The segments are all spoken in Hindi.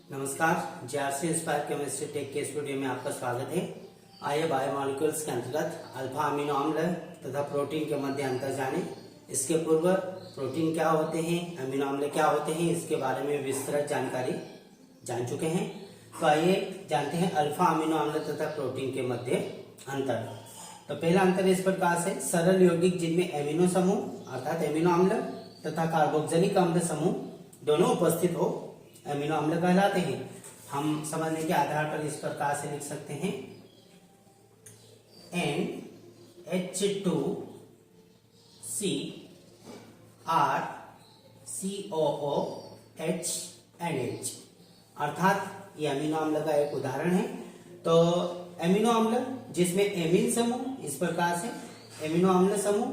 नमस्कार, जेआरसी इंस्पायर केमिस्ट्री टेक के इस वीडियो में आपका स्वागत है। आइए बायोमॉलिक्यूल्स के अंतर्गत अल्फा अमीनो अम्ल तथा प्रोटीन के मध्य अंतर जाने। इसके पूर्व प्रोटीन क्या होते हैं, अमीनो अम्ल क्या होते हैं, इसके बारे में विस्तृत जानकारी जान चुके हैं। तो आइए जानते हैं अल्फा अमीनो अम्ल तथा प्रोटीन के मध्य अंतर। तो पहला अंतर इस प्रकार से, सरल यौगिक जिनमें एमिनो समूह अर्थात एमिनो अम्ल तथा कार्बोक्सिलिक अम्ल समूह दोनों उपस्थित हो एमिनो अम्ल कहलाते हैं। हम समझने के आधार पर इस प्रकार से लिख सकते हैं NH2CrCOOH अर्थात ये अमीनो अम्ल का एक उदाहरण है। तो एमिनो अम्ल जिसमें एमिन समूह इस प्रकार से एमिनो अम्ल समूह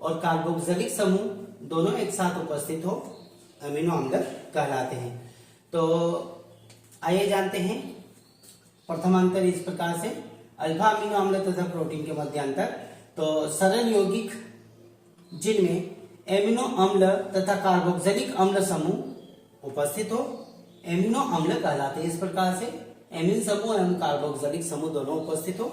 और कार्बोक्सिलिक समूह दोनों एक साथ उपस्थित हो अमीनो अम्ल कहलाते हैं। तो आइए जानते हैं प्रथम अंतर इस प्रकार से, अल्फा अमीनो अम्ल तथा प्रोटीन के मध्य अंतर। तो सरल यौगिक जिनमें एमिनो अम्ल तथा कार्बोक्सिलिक अम्ल समूह उपस्थित हो एमिनो अम्ल कहलाते हैं। इस प्रकार से एमिन समूह एवं कार्बोक्सिलिक समूह दोनों उपस्थित हो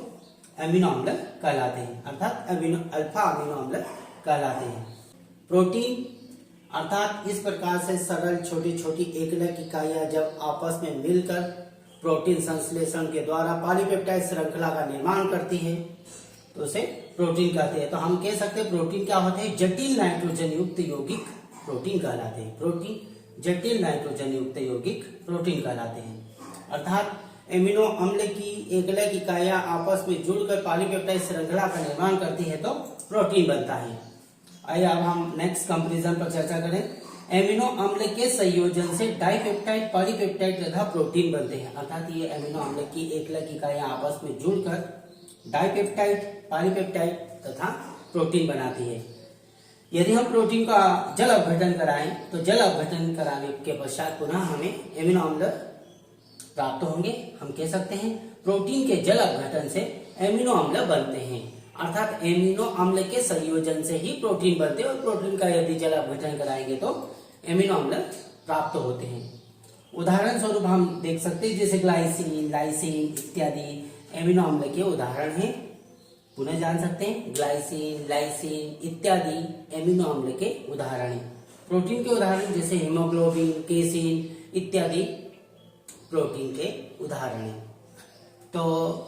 एमिनो अम्ल कहलाते हैं, अर्थात अल्फा अमीनो अम्ल कहलाते हैं। प्रोटीन अर्थात इस प्रकार से सरल छोटी छोटी एकलक इकाइयां जब आपस में मिलकर प्रोटीन संश्लेषण के द्वारा पॉलीपेप्टाइड श्रृंखला का निर्माण करती है तो उसे प्रोटीन कहते हैं। तो हम कह सकते हैं प्रोटीन क्या होते हैं, जटिल नाइट्रोजन युक्त यौगिक प्रोटीन कहलाते हैं। प्रोटीन जटिल नाइट्रोजन युक्त यौगिक प्रोटीन कहलाते हैं, अर्थात एमिनो अम्ल की एकलक इकाइयां आपस में जुड़कर पॉलीपेप्टाइड श्रृंखला का निर्माण करती है तो प्रोटीन बनता है। आइए अब हम नेक्स्ट कंपैरिजन पर चर्चा करें। एमिनो अम्ल के संयोजन से डाइपेप्टाइड, पॉलीपेप्टाइड तथा प्रोटीन बनते हैं, अर्थात ये एमिनो अम्ल की एकलक इकाइयां आपस में जुड़कर डाइपेप्टाइड, पॉलीपेप्टाइड तथा प्रोटीन बनाती है। यदि हम प्रोटीन का जल अपघटन कराएं तो जल अपघटन कराने के पश्चात पुनः हमें एमिनो अम्ल प्राप्त होंगे। हम कह सकते हैं प्रोटीन के जल अपघटन से एमिनो अम्ल बनते हैं, अर्थात एमिनो अम्ल के संयोजन से ही प्रोटीन बनते हैं और प्रोटीन का यदि जल अपघटन कराएंगे तो एमिनो अम्ल प्राप्त होते हैं। उदाहरण स्वरूप हम देख सकते हैं जैसे ग्लाइसिन, लाइसिन इत्यादि एमिनो अम्ल के उदाहरण हैं। पुनः जान सकते हैं ग्लाइसिन, लाइसिन इत्यादि एमिनो अम्ल के उदाहरण हैं। प्रोटीन के उदाहरण जैसे हीमोग्लोबिन, केसिन इत्यादि प्रोटीन के उदाहरण हैं। तो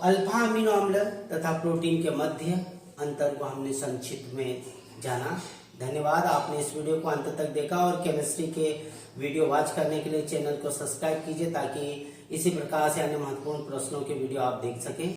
अल्फा अमीनो अम्ल तथा प्रोटीन के मध्य अंतर को हमने संक्षिप्त में जाना। धन्यवाद, आपने इस वीडियो को अंत तक देखा और केमिस्ट्री के वीडियो वॉच करने के लिए चैनल को सब्सक्राइब कीजिए ताकि इसी प्रकार से अन्य महत्वपूर्ण प्रश्नों के वीडियो आप देख सकें।